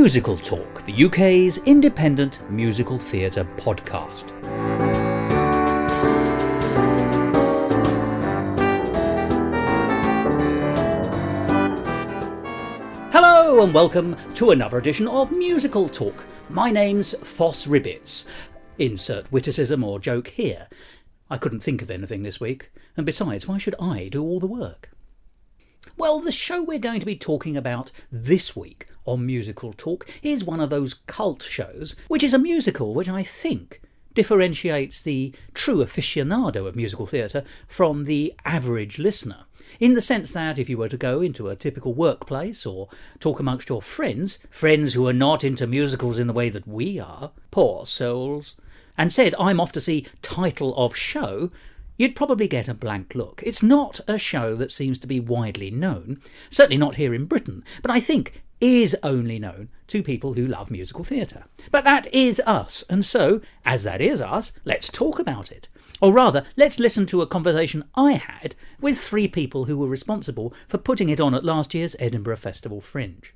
Musical Talk, the UK's independent musical theatre podcast. Hello and welcome to another edition of Musical Talk. My name's Foss Ribbits. Insert witticism or joke here. I couldn't think of anything this week, and besides, why should I do all the work? Well, the show we're going to be talking about this week on Musical Talk is one of those cult shows, which is a musical which I think differentiates the true aficionado of musical theatre from the average listener, in the sense that if you were to go into a typical workplace or talk amongst your friends who are not into musicals in the way that we are, poor souls, and said, I'm off to see title of show, you'd probably get a blank look. It's not a show that seems to be widely known, certainly not here in Britain, but I think is only known to people who love musical theatre. But that is us, and so, as that is us, let's talk about it. Or rather, let's listen to a conversation I had with three people who were responsible for putting it on at last year's Edinburgh Festival Fringe.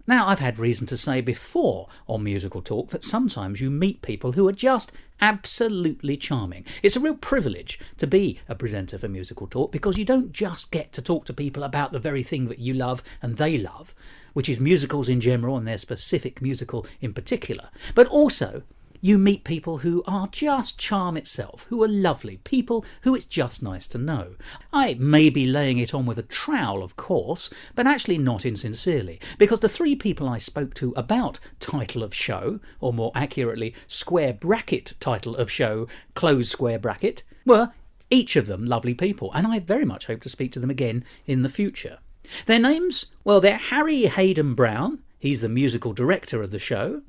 Now, I've had reason to say before on Musical Talk that sometimes you meet people who are just absolutely charming. It's a real privilege to be a presenter for Musical Talk because you don't just get to talk to people about the very thing that you love and they love, which is musicals in general and their specific musical in particular, but also you meet people who are just charm itself, who are lovely, people who it's just nice to know. I may be laying it on with a trowel, of course, but actually not insincerely, because the three people I spoke to about title of show, or more accurately, square bracket title of show, close square bracket, were each of them lovely people, and I very much hope to speak to them again in the future. Their names? Well, they're Harry Hayden Brown, he's the musical director of the show,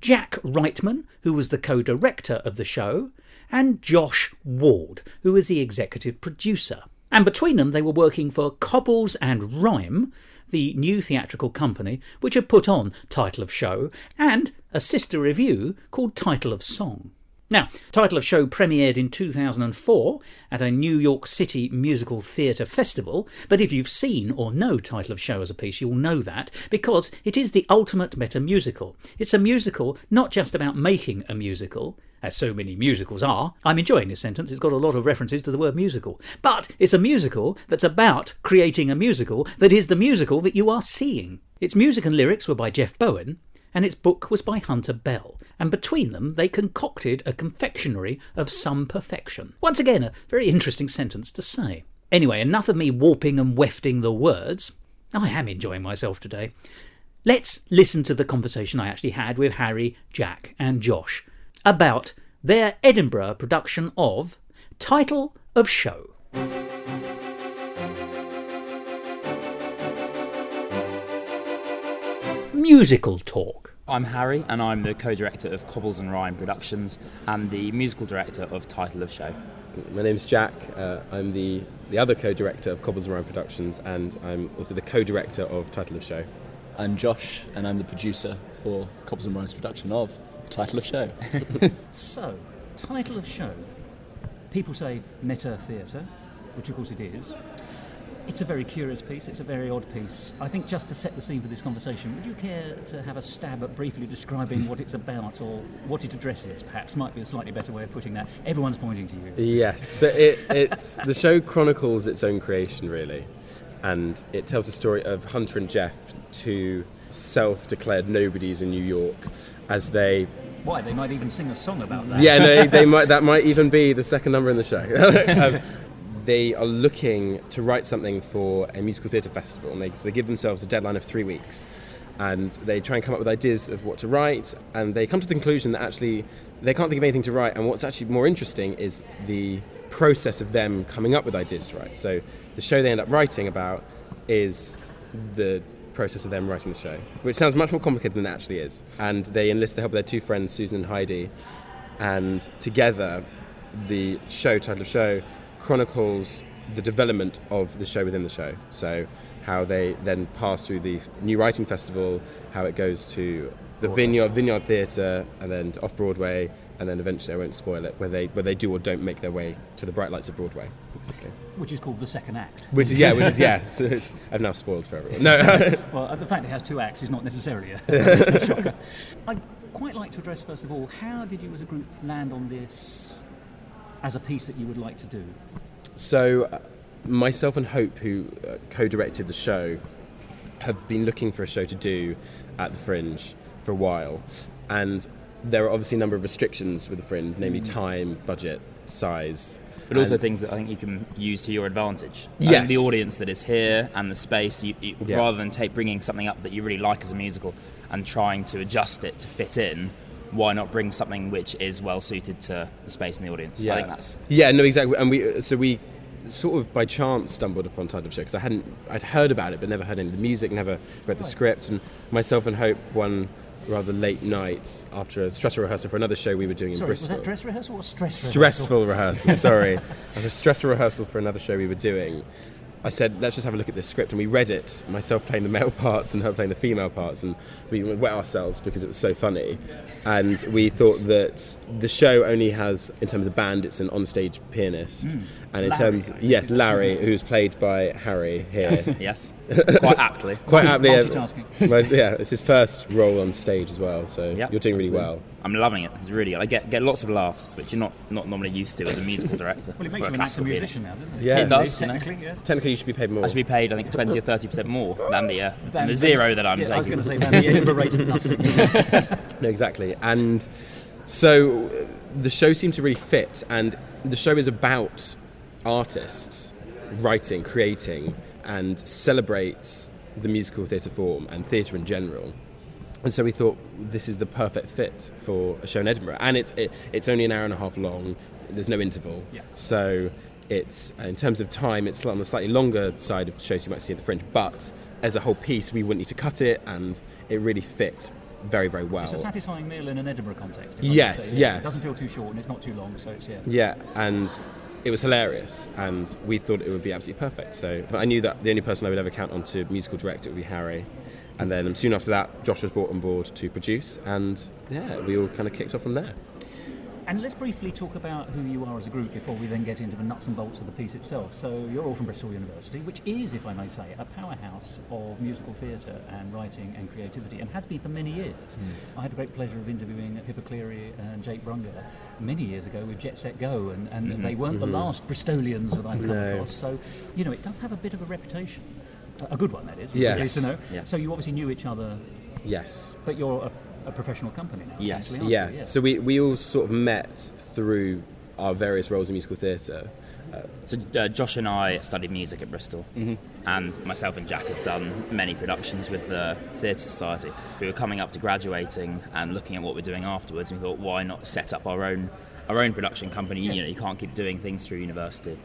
Jack Reitman, who was the co-director of the show, and Josh Ward, who was the executive producer. And between them they were working for Cobbles and Rhyme, the new theatrical company which had put on Title of Show, and a sister review called Title of Song. Now, Title of Show premiered in 2004 at a New York City Musical Theatre Festival, but if you've seen or know Title of Show as a piece, you'll know that, because it is the ultimate meta-musical. It's a musical not just about making a musical, as so many musicals are. I'm enjoying this sentence, it's got a lot of references to the word musical. But it's a musical that's about creating a musical that is the musical that you are seeing. Its music and lyrics were by Jeff Bowen, and its book was by Hunter Bell, and between them they concocted a confectionery of some perfection. Once again, a very interesting sentence to say. Anyway, enough of me warping and wefting the words. I am enjoying myself today. Let's listen to the conversation I actually had with Harry, Jack and Josh about their Edinburgh production of Title of Show. Musical Talk. I'm Harry and I'm the co-director of Cobbles and Rhyme Productions and the musical director of Title of Show. My name's Jack, I'm the other co-director of Cobbles and Rhyme Productions and I'm also the co-director of Title of Show. I'm Josh and I'm the producer for Cobbles and Rhyme's production of Title of Show. So, Title of Show. People say meta theatre, which of course it is. It's a very curious piece, it's a very odd piece. I think just to set the scene for this conversation, would you care to have a stab at briefly describing what it's about or what it addresses, perhaps? Might be a slightly better way of putting that. Everyone's pointing to you. Yes, so it's the show chronicles its own creation, really. And it tells the story of Hunter and Jeff, two self-declared nobodies in New York, as they... Why? They might even sing a song about that. Yeah, no, they might. That might even be the second number in the show. They are looking to write something for a musical theatre festival, and so they give themselves a deadline of 3 weeks, and they try and come up with ideas of what to write, and they come to the conclusion that actually they can't think of anything to write, and what's actually more interesting is the process of them coming up with ideas to write. So the show they end up writing about is the process of them writing the show, which sounds much more complicated than it actually is. And they enlist the help of their two friends, Susan and Heidi, and together the show, Title of Show, chronicles the development of the show within the show. So how they then pass through the New Writing Festival, how it goes to the Vineyard Theatre, and then to Off-Broadway, and then eventually, I won't spoil it, where they do or don't make their way to the bright lights of Broadway, basically. Which is called the second act. So I've now spoiled for everyone. No. Well, the fact it has two acts is not necessarily a shocker. I'd quite like to address, first of all, how did you as a group land on this as a piece that you would like to do? So, myself and Hope, who co-directed the show, have been looking for a show to do at the Fringe for a while, and there are obviously a number of restrictions with the Fringe, namely time, budget, size. But also things that I think you can use to your advantage. Yes. The audience that is here and the space, rather than bringing something up that you really like as a musical and trying to adjust it to fit in, why not bring something which is well suited to the space and the audience? Yeah. I think that's... Yeah, no, exactly. And we sort of by chance stumbled upon Tide of Show, because I'd heard about it but never heard any of the music, never read the script, and myself and Hope one rather late night after a stressful rehearsal for another show we were doing in Bristol. Was that dress rehearsal or stress rehearsal? Stressful rehearsal, sorry. After a stressful rehearsal for another show we were doing, I said, let's just have a look at this script, and we read it, myself playing the male parts and her playing the female parts, and we wet ourselves because it was so funny. And we thought that the show only has, in terms of band, it's an onstage pianist. And in Larry, who's played by Harry here. Yes, quite aptly. Multitasking. Yeah, it's his first role on stage as well, so you're doing really well. I'm loving it. It's really good. I get lots of laughs, which you're not normally used to as a musical director. Well, it makes you an actor musician now, doesn't it? Yeah. It does. Technically, yes. Technically, you should be paid more. I should be paid, I think, 20 or 30% more than the zero that I'm taking. I was going to say, than the Edinburgh rate of nothing. No, exactly. And so the show seemed to really fit, and the show is about artists writing, creating, and celebrates the musical theatre form and theatre in general. And so we thought this is the perfect fit for a show in Edinburgh, and it's only an hour and a half long. There's no interval, so it's, in terms of time, it's on the slightly longer side of the shows you might see at the Fringe. But as a whole piece, we wouldn't need to cut it, and it really fit very, very well. It's a satisfying meal in an Edinburgh context. Yes. It doesn't feel too short, and it's not too long, so it's Yeah, and it was hilarious, and we thought it would be absolutely perfect. So I knew that the only person I would ever count on to musical direct it would be Harry. And then soon after that, Josh was brought on board to produce, and we all kind of kicked off from there. And let's briefly talk about who you are as a group before we then get into the nuts and bolts of the piece itself. So you're all from Bristol University, which is, if I may say, a powerhouse of musical theatre and writing and creativity, and has been for many years. I had the great pleasure of interviewing Pippa Cleary and Jake Brunger many years ago with Jet Set Go, and they weren't the last Bristolians that I've come across. So, it does have a bit of a reputation. A good one, that is. Yes. Pleased to know. Yeah. So you obviously knew each other. Yes. But you're a professional company now, Yes. essentially, aren't you? Yes. So we all sort of met through our various roles in musical theatre. So Josh and I studied music at Bristol, and myself and Jack have done many productions with the Theatre Society. We were coming up to graduating and looking at what we're doing afterwards, and we thought, why not set up our own production company? You can't keep doing things through university.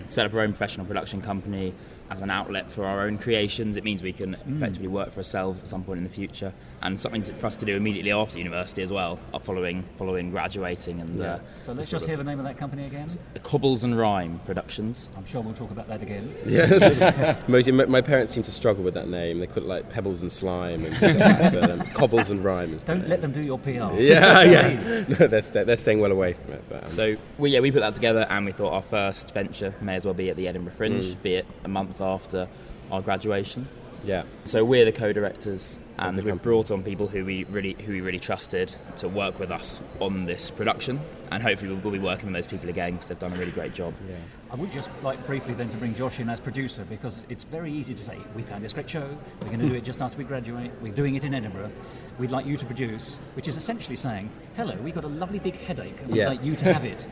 Set up our own professional production company as an outlet for our own creations. It means we can effectively work for ourselves at some point in the future, and something for us to do immediately after university as well, following graduating. And So let's just hear the name of that company again. Cobbles and Rhyme Productions. I'm sure we'll talk about that again. Yes. My parents seem to struggle with that name. They call it like Pebbles and Slime and things like that, but Cobbles and Rhyme. Don't let them do your PR. Yeah. No, they're staying well away from it. But, So we put that together, and we thought our first venture may as well be at the Edinburgh Fringe, be it a month after our graduation. yeah. So we're the co-directors, and the we've company. brought on people who we really trusted to work with us on this production, and hopefully we'll be working with those people again because they've done a really great job. Yeah. I would just like briefly then to bring Josh in as producer, because it's very easy to say, we found this great show, we're going to do it just after we graduate, we're doing it in Edinburgh, we'd like you to produce, which is essentially saying, hello, we've got a lovely big headache and we'd like you to have it.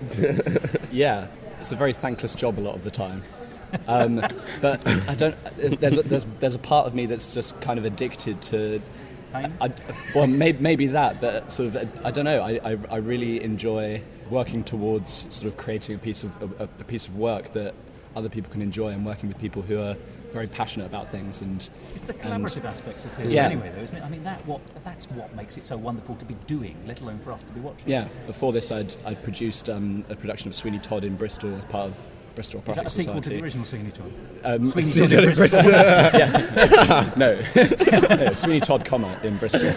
Yeah, it's a very thankless job a lot of the time. But I don't. There's a part of me that's just kind of addicted to. Pain? Maybe that, but sort of I don't know. I really enjoy working towards sort of creating a piece of work that other people can enjoy, and working with people who are very passionate about things. And It's the collaborative aspects of theatre anyway, though, isn't it? I mean, that's what makes it so wonderful to be doing, let alone for us to be watching. Yeah. Before this, I'd produced a production of Sweeney Todd in Bristol as part of Bristol Is that Aquatic a sequel Society. to the original Sweeney Todd? Sweeney Todd in Bristol. No, Sweeney Todd, in Bristol.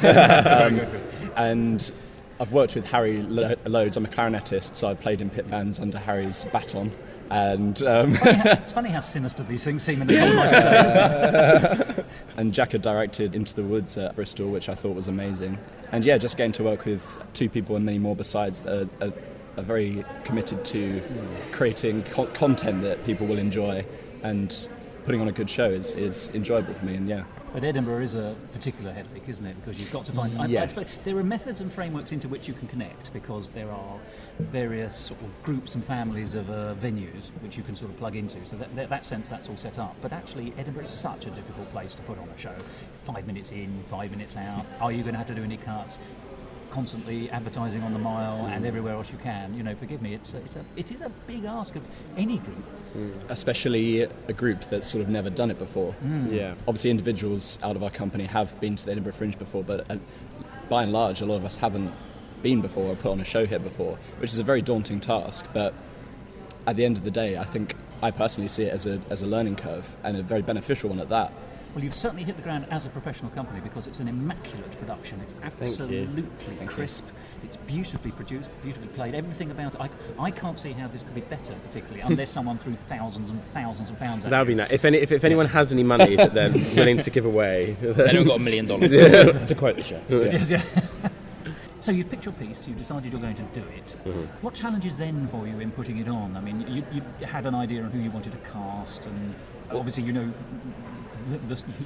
And I've worked with Harry loads. I'm a clarinetist, so I've played in pit bands under Harry's baton. And It's funny how sinister these things seem in the common life today, isn't it? and Jack had directed Into the Woods at Bristol, which I thought was amazing. And yeah, just getting to work with two people and many more besides that are very committed to creating content that people will enjoy, and putting on a good show is enjoyable for me. And yeah. But Edinburgh is a particular headache, isn't it? Because you've got to find... I suppose there are methods and frameworks into which you can connect, because there are various sort of groups and families of venues which you can sort of plug into. So that sense, that's all set up. But actually, Edinburgh is such a difficult place to put on a show. 5 minutes in, 5 minutes out. Are you going to have to do any cuts? Constantly advertising on the mile and everywhere else you can. You know, forgive me, it is a big ask of any group. Especially a group that's sort of never done it before. Yeah. Obviously individuals out of our company have been to the Edinburgh Fringe before, but by and large a lot of us haven't been before or put on a show here before, which is a very daunting task. But at the end of the day, I think I personally see it as a learning curve, and a very beneficial one at that. Well, you've certainly hit the ground as a professional company, because it's an immaculate production. It's absolutely crisp. It's beautifully produced, beautifully played. Everything about it. I can't see how this could be better, particularly, unless someone threw thousands and thousands of pounds at That would be you. nice. If anyone has any money that they're willing to give away, Has anyone got $1 million? To quote the show. Yes, yeah. So you've picked your piece, you've decided you're going to do it. What challenges then for you in putting it on? I mean, you had an idea on who you wanted to cast, and obviously you know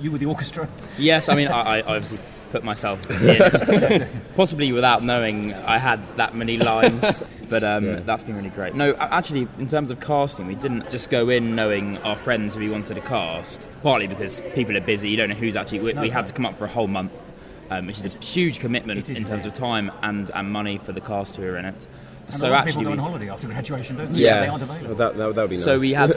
you were the orchestra. Yes, I mean, I obviously put myself as the pianist, possibly without knowing I had that many lines, but that's been really great. No, actually, in terms of casting, we didn't just go in knowing our friends who we wanted to cast, partly because people are busy, you don't know who's actually... We had to come up for a whole month, which is a huge commitment in terms of time and money for the cast who are in it. And So a lot of actually, people go on we, holiday after graduation, don't they? yeah, They aren't available. that would be nice. so we had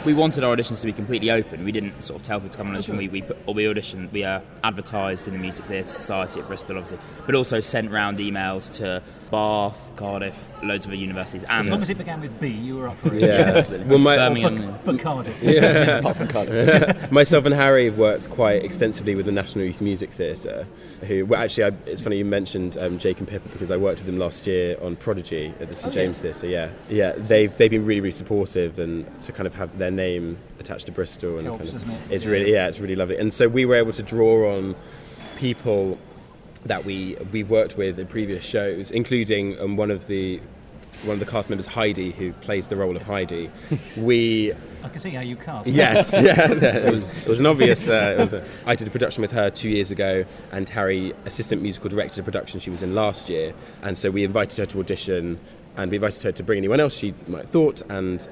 we wanted our auditions to be completely open. We didn't sort of tell people to come and audition. We auditioned. We advertised in the Music Theatre Society at Bristol, obviously, but also sent round emails to Bath, Cardiff, loads of other universities, As and long as it began with B, you were up for it. Yeah. Well, Birmingham. But Cardiff. Apart from Cardiff. myself and Harry have worked quite extensively with the National Youth Music Theatre, who, well, actually, it's funny you mentioned Jake and Pippa, because I worked with them last year on Prodigy at the St James Theatre. Yeah, they've been really, really supportive, and to kind of have their name attached to Bristol and Helps, kind of, doesn't it? it's really lovely. And so we were able to draw on people that we've worked with in previous shows, including one of the cast members, Heidi, who plays the role of Heidi. I can see how you cast. Yes, yeah. It was an obvious... I did a production with her 2 years ago, and Harry, assistant musical director of production she was in last year, and so we invited her to audition, and we invited her to bring anyone else she might have thought, and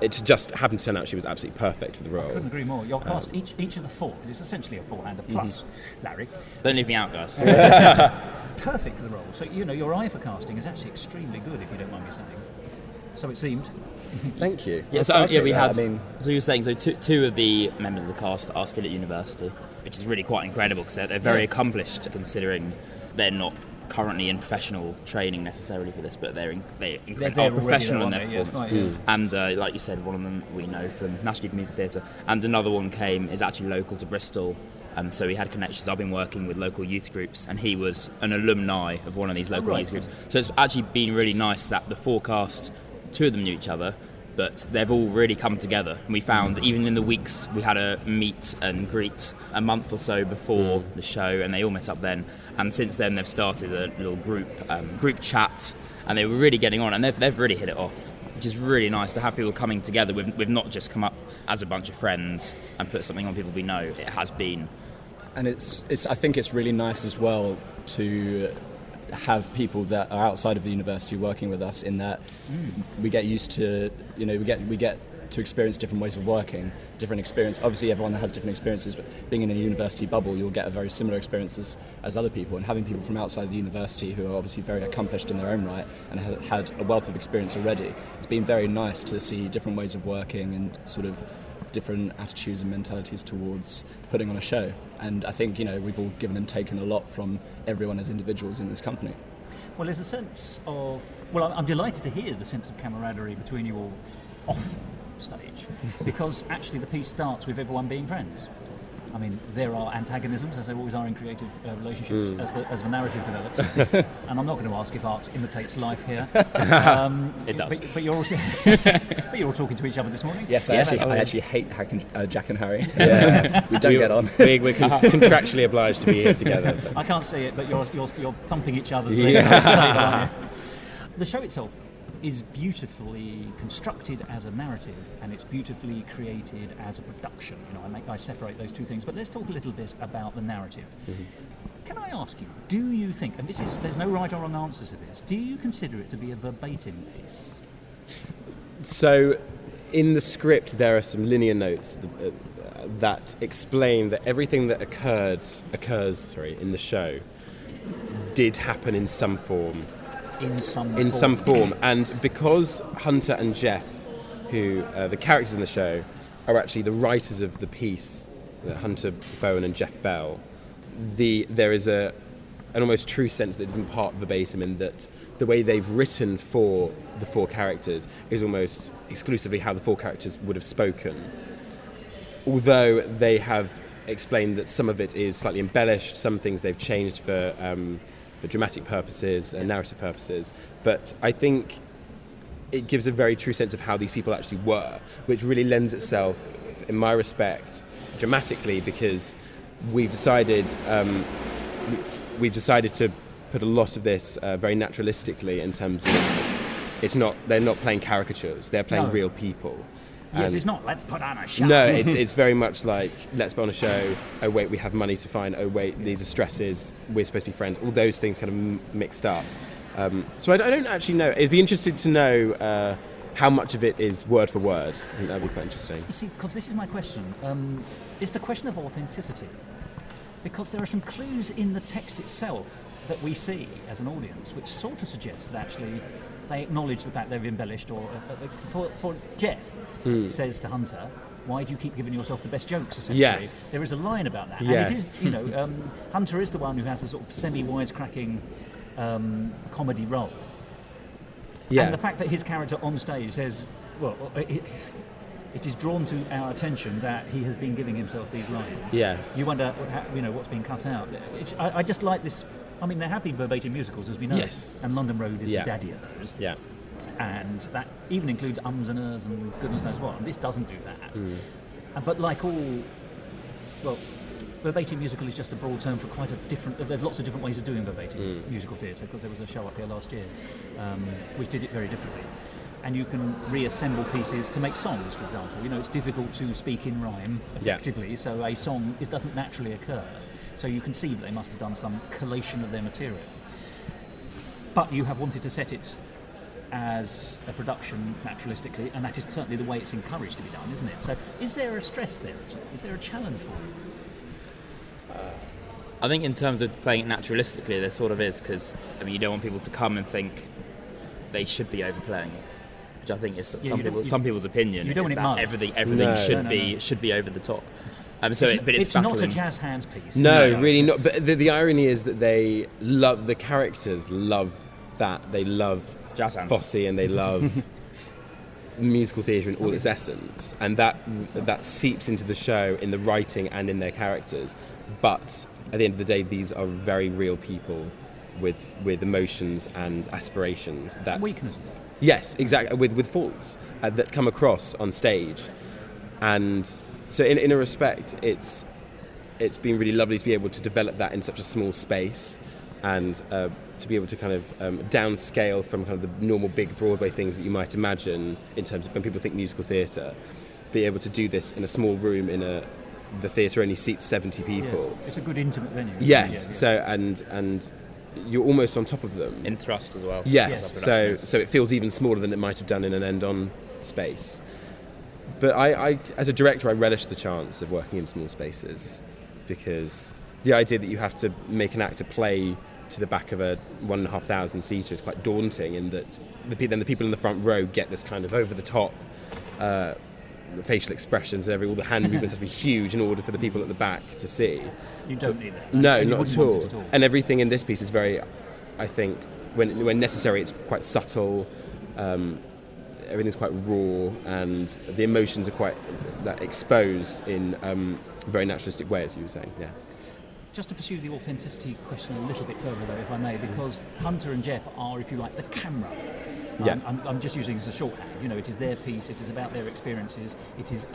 it just happened to turn out she was absolutely perfect for the role. Couldn't agree more. Your cast, each of the four, because it's essentially a four-hander plus Larry, Don't leave me out, guys. perfect for the role. So, you know, your eye for casting is actually extremely good, if you don't mind me saying. So it seemed. Thank you. Yeah, so I'll take we that. had. I mean- So you were saying, so two of the members of the cast are still at university, which is really quite incredible, because they're very accomplished, considering they're not currently in professional training necessarily for this, but they're already professional in there, their aren't they? performance. Yes, right, yeah. And like you said, one of them we know from National Youth Music Theatre, and another one is actually local to Bristol. So he had connections. I've been working with local youth groups, and he was an alumni of one of these local youth groups. So it's actually been really nice that the four cast, two of them knew each other, but they've all really come together. And we found, even in the weeks, we had a meet and greet a month or so before the show, and they all met up then. And since then, they've started a little group chat, and they were really getting on, and they've really hit it off, which is really nice to have people coming together. We've not just come up as a bunch of friends and put something on people we know. It has been. And I think it's really nice as well to have people that are outside of the university working with us, in that we get used to, you know, we get to experience different ways of working, different experience. Obviously everyone has different experiences, but being in a university bubble, you'll get a very similar experiences as other people, and having people from outside the university who are obviously very accomplished in their own right and have had a wealth of experience already, it's been very nice to see different ways of working and sort of different attitudes and mentalities towards putting on a show. And I think, you know, we've all given and taken a lot from everyone as individuals in this company. Well, there's a sense of... Well, I'm delighted to hear the sense of camaraderie between you all off stage, because actually the piece starts with everyone being friends. I mean, there are antagonisms, as there always are in creative relationships, as the narrative develops. And I'm not going to ask if art imitates life here. It does. But you're also but you're all talking to each other this morning. Yes, I actually hate Jack and Harry. Yeah. We don't get on. We're contractually obliged to be here together. I can't see it, but you're thumping each other's legs on the table, aren't you? The show itself is beautifully constructed as a narrative, and it's beautifully created as a production. You know, I separate those two things. But let's talk a little bit about the narrative. Mm-hmm. Can I ask you, do you think, and there's no right or wrong answers to this, do you consider it to be a verbatim piece? So, in the script, there are some linear notes that explain that everything that occurs in the show did happen in some form. In some form. And because Hunter and Jeff, who the characters in the show, are actually the writers of the piece, Hunter Bowen and Jeff Bell, there is an almost true sense that isn't part verbatim, in that the way they've written for the four characters is almost exclusively how the four characters would have spoken. Although they have explained that some of it is slightly embellished, some things they've changed for dramatic purposes and narrative purposes, but I think it gives a very true sense of how these people actually were, which really lends itself, in my respect, dramatically, because we've decided to put a lot of this very naturalistically, in terms of they're not playing caricatures, they're playing real people. Yes, it's not, let's put on a show. No, it's very much like, let's put on a show, oh wait, we have money to find, oh wait, these are stresses, we're supposed to be friends, all those things kind of mixed up. So I don't actually know. It'd be interesting to know how much of it is word for word. I think that would be quite interesting. You see, because this is my question. It's the question of authenticity. Because there are some clues in the text itself that we see as an audience, which sort of suggests that actually they acknowledge the fact they've embellished, or for Jeff says to Hunter, why do you keep giving yourself the best jokes, essentially? Yes. There is a line about that. Yes. And it is, Hunter is the one who has a sort of semi-wisecracking comedy role. Yeah. And the fact that his character on stage says, well, it is drawn to our attention that he has been giving himself these lines. Yes. You wonder, what's been cut out. I just like this. I mean, there have been verbatim musicals, as we know. Yes. And London Road is the daddy of those. Yeah. And that even includes ums and ers and goodness knows what. And this doesn't do that. But like all, verbatim musical is just a broad term for quite a different. There's lots of different ways of doing verbatim musical theatre, because there was a show up here last year which did it very differently. And you can reassemble pieces to make songs, for example. You know, it's difficult to speak in rhyme effectively, so a song doesn't naturally occur. So you can see that they must have done some collation of their material. But you have wanted to set it as a production naturalistically, and that is certainly the way it's encouraged to be done, isn't it? So is there a stress there? Is there a challenge for you? I think in terms of playing it naturalistically, there sort of is, because you don't want people to come and think they should be overplaying it, which I think is some people's opinion. You don't want it mugged. Everything should be over the top. It's not a jazz hands piece. No, really not. But the irony is that the characters love that. They love jazz hands. Fosse, and they love musical theatre in all its essence, and that seeps into the show in the writing and in their characters. But at the end of the day, these are very real people with emotions and aspirations that weaknesses. Yes, exactly, with faults that come across on stage. And so in a respect, it's been really lovely to be able to develop that in such a small space, and to be able to kind of downscale from kind of the normal big Broadway things that you might imagine in terms of when people think musical theatre, be able to do this in a small room the theatre only seats 70 people. Yes. It's a good intimate venue. Yes, yeah. So and you're almost on top of them. In thrust as well. Yes, so it feels even smaller than it might have done in an end-on space. But I, as a director, I relish the chance of working in small spaces, because the idea that you have to make an actor play to the back of a 1,500 seater is quite daunting, in that then the people in the front row get this kind of over-the-top the facial expressions, all the hand movements have to be huge in order for the people at the back to see. You don't need that. No, not at all. And everything in this piece is very, I think, when necessary, it's quite subtle. Everything's quite raw, and the emotions are quite that exposed in a very naturalistic way, as you were saying. Yes. Just to pursue the authenticity question a little bit further, though, if I may, because Hunter and Jeff are, if you like, the camera. Yeah. I'm just using it as a shorthand. You know, it is their piece. It is about their experiences. It is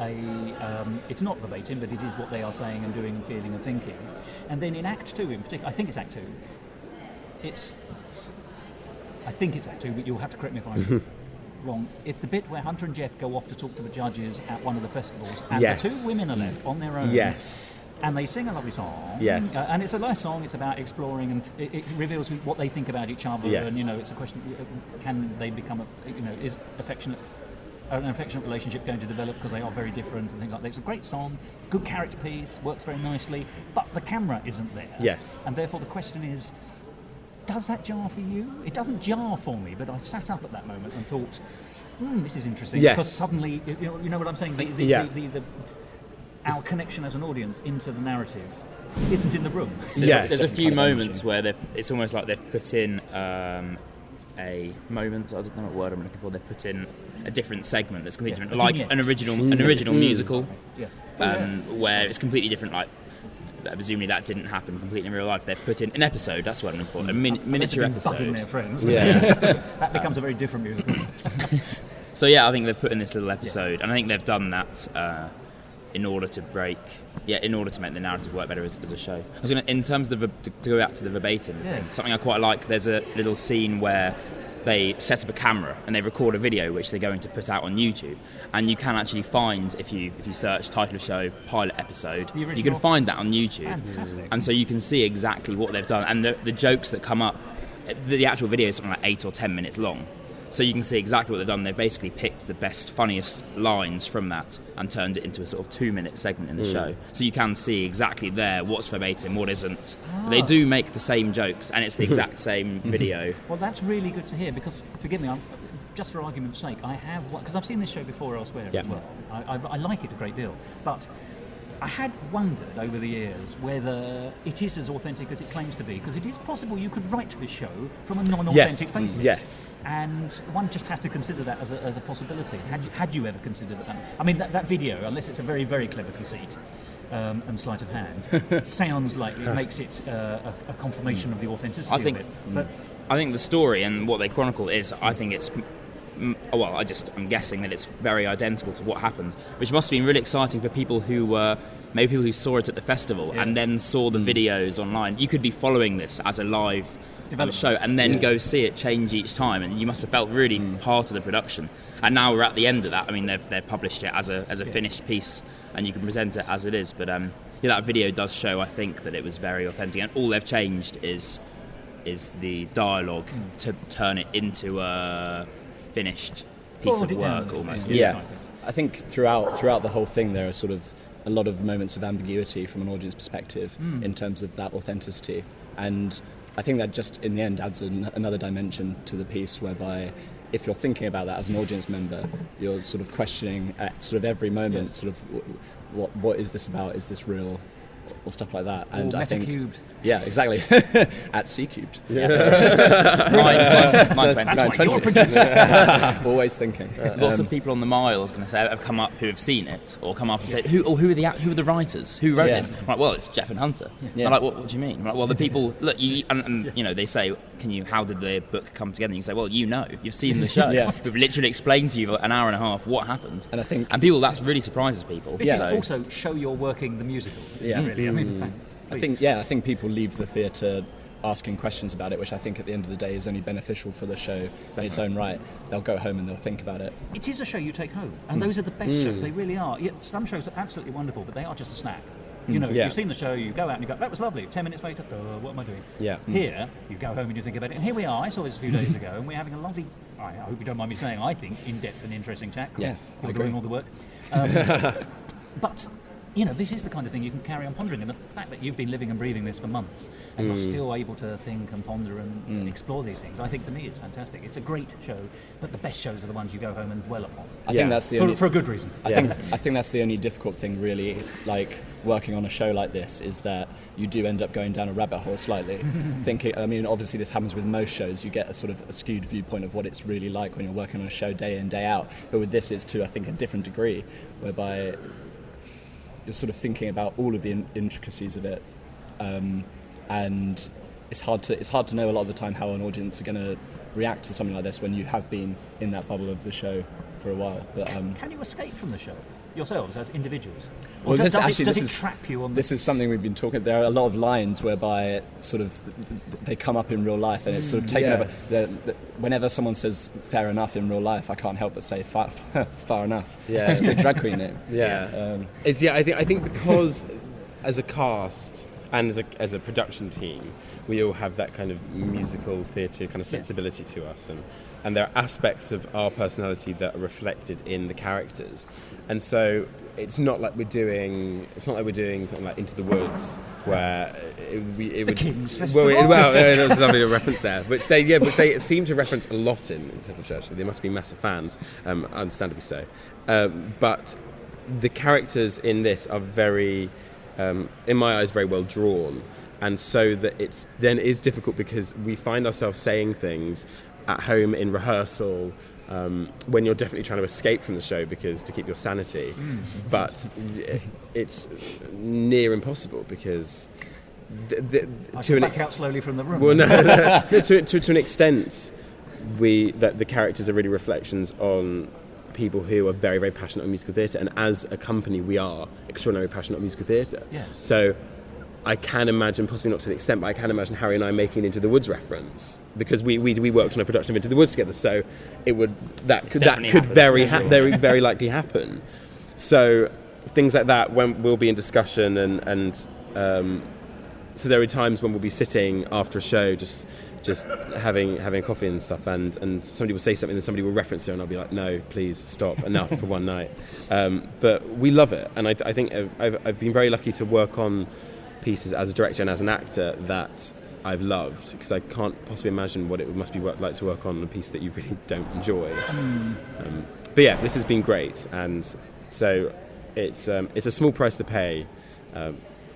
it's not verbatim, but it is what they are saying and doing and feeling and thinking. And then in Act 2, in particular, I think it's Act 2. I think it's Act 2, but you'll have to correct me if I'm wrong. It's the bit where Hunter and Jeff go off to talk to the judges at one of the festivals, and Yes. the two women are left on their own. Yes. And they sing a lovely song. Yes. And it's a nice song. It's about exploring, and it reveals what they think about each other. Yes. And, you know, it's a question: can they become is an affectionate relationship going to develop because they are very different and things like that? It's a great song, good character piece, works very nicely, but the camera isn't there. Yes. And therefore the question is, does that jar for you? It doesn't jar for me, but I sat up at that moment and thought, this is interesting. Yes. Because suddenly, you know what I'm saying? Our connection as an audience into the narrative isn't in the room. Yes. There's a few kind of moments where it's almost like they've put in a moment. I don't know what word I'm looking for. They've put in a different segment that's completely different, like an original musical, where it's completely different. Like presumably that didn't happen completely in real life. They've put in an episode. That's what I'm looking for. A miniature episode. Bugging their friends. Yeah. That becomes a very different musical. So yeah, I think they've put in this little episode, and I think they've done that. In order to make the narrative work better as a show. I was going to, in terms of to go back to the verbatim thing, something I quite like. There's a little scene where they set up a camera and they record a video which they're going to put out on YouTube, and you can actually find, if you search title of show pilot episode, you can find that on YouTube. Fantastic. And so you can see exactly what they've done, and the jokes that come up. The actual video is something like 8 or 10 minutes long. So you can see exactly what they've done. They've basically picked the best, funniest lines from that and turned it into a sort of 2-minute segment in the show. So you can see exactly there what's verbatim, what isn't. They do make the same jokes, and it's the exact same video. Well, that's really good to hear, because, forgive me, just for argument's sake, I have, because I've seen this show before elsewhere as well. I like it a great deal. But I had wondered over the years whether it is as authentic as it claims to be, because it is possible you could write this show from a non-authentic basis. Yes. And one just has to consider that as a possibility. Had you ever considered that? I mean, that video, unless it's a very, very clever conceit and sleight of hand, sounds like it makes it a confirmation of the authenticity of it. But I think the story and what they chronicle is, I think it's... Well, I'm guessing that it's very identical to what happened, which must have been really exciting for people who were maybe people who saw it at the festival and then saw the videos online. You could be following this as a live show and then go see it change each time, and you must have felt really part of the production. And now we're at the end of that. I mean, they've published it as a finished piece, and you can present it as it is. But that video does show, I think, that it was very authentic, and all they've changed is the dialogue to turn it into a finished piece of work almost. Yes. I think throughout the whole thing there are sort of a lot of moments of ambiguity from an audience perspective in terms of that authenticity, and I think that just in the end adds another dimension to the piece, whereby if you're thinking about that as an audience member, you're sort of questioning at sort of every moment sort of what is this about, is this real, or stuff like that. And I think Metacubed. Yeah, exactly. At C cubed. Mine 20. That's why you're a producer. Always thinking. Lots of people on the mile, I was going to say, have come up who have seen it, or come up and said, who are the writers? Who wrote this? I'm like, well, it's Jeff and Hunter. Yeah. I'm like, what do you mean? I'm like, well, the people, look, and you know, they say, how did the book come together? And you say, well, you've seen the show. We've literally explained to you for an hour and a half what happened. And I think, people, that's really surprises people. This is also show you're working the musical. Isn't it, really? I mean, in fact, I think people leave the theatre asking questions about it, which I think at the end of the day is only beneficial for the show in its own right. They'll go home and they'll think about it. it is a show you take home, and those are the best shows. They really are. Yeah, some shows are absolutely wonderful, but they are just a snack. You know, you've seen the show, you go out and you go, that was lovely. 10 minutes later, what am I doing? Yeah. Here, you go home and you think about it. And here we are. I saw this a few days ago, and we're having a lovely, I hope you don't mind me saying, I think, in-depth and interesting chat. Yes, You're I agree. doing all the work. But this is the kind of thing you can carry on pondering, and the fact that you've been living and breathing this for months and you're still able to think and ponder and explore these things, I think to me it's fantastic. It's a great show, but the best shows are the ones you go home and dwell upon. I think that's the only, for a good reason. I think that's the only difficult thing, really, like working on a show like this, is that you do end up going down a rabbit hole slightly. Thinking, I mean, obviously this happens with most shows. You get a sort of a skewed viewpoint of what it's really like when you're working on a show day in, day out. But with this, it's to, I think, a different degree, whereby you're sort of thinking about all of the intricacies of it, and it's hard to know a lot of the time how an audience are going to react to something like this when you have been in that bubble of the show for a while. But can you escape from the show yourselves as individuals? Or well, does it trap you on? This is something we've been talking. There are a lot of lines whereby sort of they come up in real life, and it's sort of taken over. Whenever someone says "fair enough" in real life, I can't help but say "far enough." Yeah, it's a good drag queen name. I think because as a cast and as a production team, we all have that kind of musical theatre kind of sensibility to us, and there are aspects of our personality that are reflected in the characters, and so it's not like we're doing something like Into the Woods, where it would King's Festival. There's a lovely reference there, which they seem to reference a lot in Temple Church, so they must be massive fans, understandably so. But the characters in this are very, in my eyes, very well drawn, and so that it is difficult because we find ourselves saying things at home in rehearsal, when you're definitely trying to escape from the show to keep your sanity, but it's near impossible because to back out slowly from the room. Well, no, to an extent, that the characters are really reflections on people who are very, very passionate on musical theatre, and as a company, we are extraordinarily passionate on musical theatre. Yes. So I can imagine, possibly not to the extent, but I can imagine Harry and I making an Into the Woods reference, because we worked on a production of Into the Woods together, so that could very likely happen. So things like that we'll be in discussion, and so there are times when we'll be sitting after a show just having coffee and stuff, and somebody will say something and somebody will reference it, and I'll be like, no, please stop, enough for one night. But we love it, and I think I've been very lucky to work on pieces as a director and as an actor that I've loved, because I can't possibly imagine what it must be like to work on a piece that you really don't enjoy. But yeah, this has been great, and so it's a small price to pay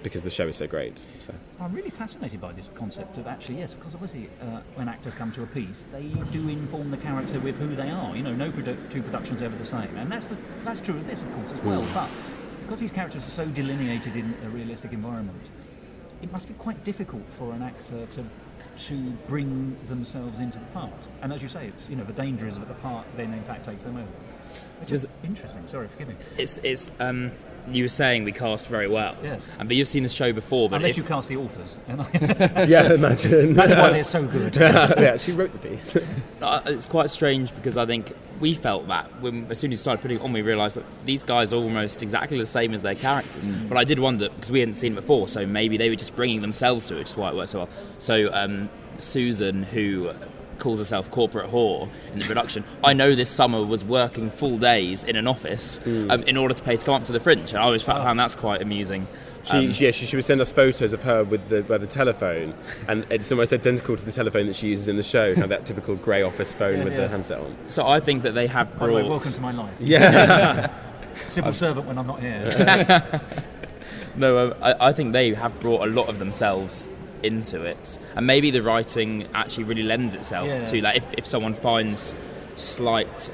because the show is so great. So I'm really fascinated by this concept of actually, yes, because obviously when actors come to a piece, they do inform the character with who they are. No two productions are ever the same, and that's true of this, of course, as well. But because these characters are so delineated in a realistic environment, it must be quite difficult for an actor to bring themselves into the part. And as you say, it's the danger is that the part then in fact takes them over. Which is interesting. Sorry, forgive me. It's you were saying we cast very well. Yes. But you've seen this show before. But unless you cast the authors. Yeah, imagine. That's why they're so good. Yeah, she wrote the piece. It's quite strange because I think we felt that as soon as we started putting it on, we realised that these guys are almost exactly the same as their characters. But I did wonder, because we hadn't seen it before, so maybe they were just bringing themselves to it, which is why it worked so well. So Susan, who calls herself corporate whore in the production, I know this summer was working full days in an office in order to pay to come up to the Fringe, and I always found that's quite amusing. She would send us photos of her with the telephone, and it's almost identical to the telephone that she uses in the show, that typical grey office phone with the handset on. So I think that they have brought... welcome to my life. Yeah. Civil servant when I'm not here. No, I think they have brought a lot of themselves into it, and maybe the writing actually really lends itself to that. If someone finds slight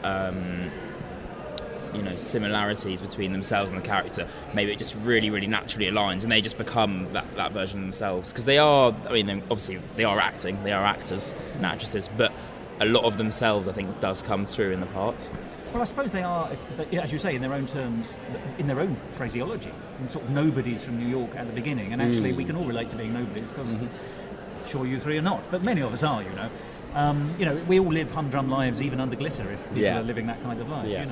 similarities between themselves and the character, maybe it just really, really naturally aligns, and they just become that version of themselves, because they are, obviously they are acting, they are actors and actresses, but a lot of themselves I think does come through in the part. Well, I suppose they are, as you say, in their own terms, in their own phraseology, sort of nobodies from New York at the beginning, and actually we can all relate to being nobodies, because sure you three are not, but many of us are, we all live humdrum lives even under glitter if people are living that kind of life,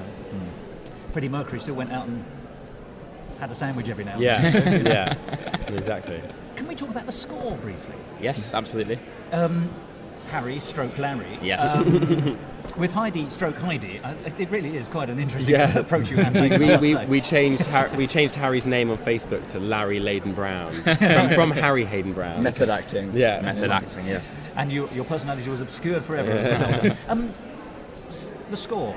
Freddie Mercury still went out and had a sandwich every now and then. Yeah, exactly. Can we talk about the score briefly? Yes, absolutely. Harry stroke Larry. Yes. With Heidi stroke Heidi, it really is quite an interesting Yeah. approach you have taken. I must say. we changed Harry's name on Facebook to Larry Hayden Brown from Harry Hayden Brown. Method acting. Yeah. Method acting, yes. And your personality was obscured forever as well. The score.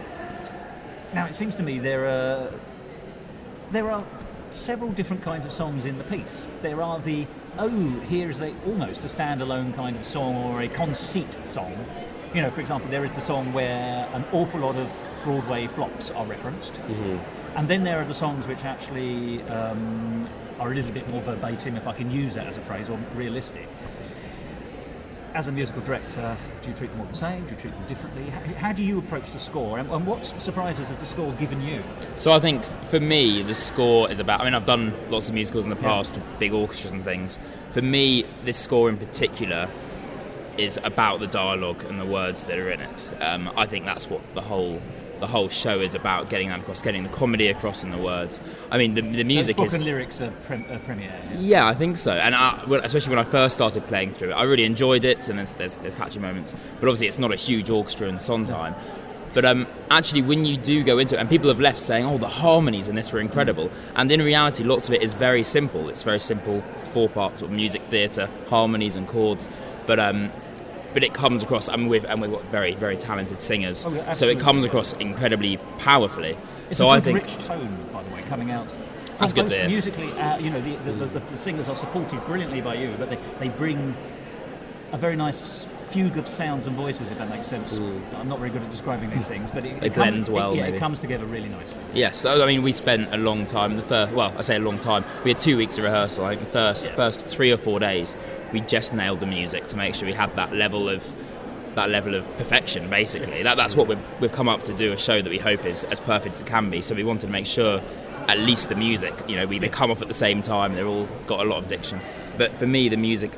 Now, it seems to me there are several different kinds of songs in the piece. There are here's almost a standalone kind of song or a conceit song. You know, for example, there is the song where an awful lot of Broadway flops are referenced. Mm-hmm. And then there are the songs which actually are a little bit more verbatim, if I can use that as a phrase, or realistic. As a musical director, do you treat them all the same? Do you treat them differently? How do you approach the score? And what surprises has the score given you? So I think for me, the score is about... I mean, I've done lots of musicals in the past, big orchestras and things. For me, this score in particular is about the dialogue and the words that are in it. I think that's what the whole show is about, getting that across, getting the comedy across in the words. I mean, the music book is... and lyrics are premiere. Yeah, I think so. And especially when I first started playing through it, I really enjoyed it, and there's catchy moments. But obviously it's not a huge orchestra in Sondheim. But actually, when you do go into it, and people have left saying, oh, the harmonies in this were incredible. And in reality, lots of it is very simple. It's very simple, 4-part sort of music theatre, harmonies and chords. But it comes across, and we've got very, very talented singers, so it comes across incredibly powerfully. It's so a I good, think rich tone, by the way, coming out. That's good to hear. Musically, the singers are supported brilliantly by you, but they bring a very nice fugue of sounds and voices, if that makes sense. I'm not very good at describing these things, but They blend well, it maybe. comes together really nicely. yes. So I mean, we spent a long time. I say a long time. We had 2 weeks of rehearsal. I think the first 3 or 4 days, we just nailed the music to make sure we had that level of perfection. Basically, that's what we've come up to do, a show that we hope is as perfect as it can be. So we wanted to make sure, at least the music, they come off at the same time. They've all got a lot of diction. But for me, the music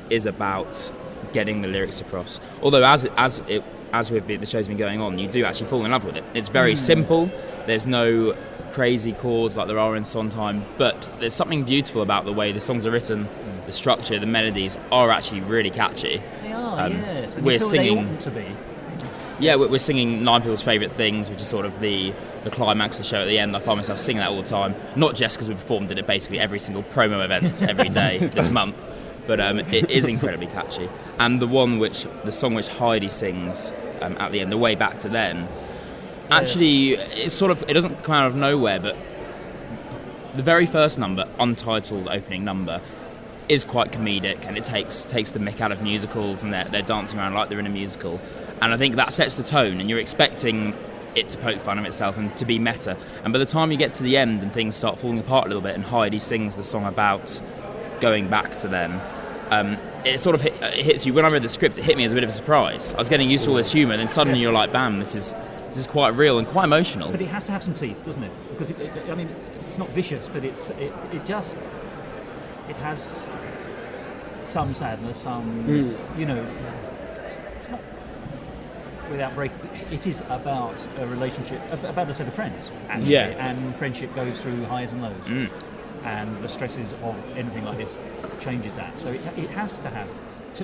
is about getting the lyrics across. Although as the show's been going on, you do actually fall in love with it. It's very simple. There's no crazy chords like there are in Sondheim, but there's something beautiful about the way the songs are written, the structure, the melodies are actually really catchy. They are, yes. And we're you feel singing- they oughtn't to be. Yeah, we're singing Nine People's Favourite Things, which is sort of the climax of the show at the end. I find myself singing that all the time, not just because we performed it at basically every single promo event every day this month, but it is incredibly catchy. And the song which Heidi sings at the end, The Way Back to Then, actually, it doesn't come out of nowhere, but the very first number, untitled opening number, is quite comedic, and it takes the mick out of musicals, and they're dancing around like they're in a musical. And I think that sets the tone, and you're expecting it to poke fun of itself and to be meta. And by the time you get to the end and things start falling apart a little bit, and Heidi sings the song about going back to then, it sort of hits you. When I read the script, it hit me as a bit of a surprise. I was getting used to all this humour, and then suddenly you're like, bam, this is quite real and quite emotional. But it has to have some teeth, doesn't it? Because it's not vicious, but it has some sadness, some it's not without break. It is about a relationship, about a set of friends, actually, and friendship goes through highs and lows, and the stresses of anything like this changes that. So it has to have to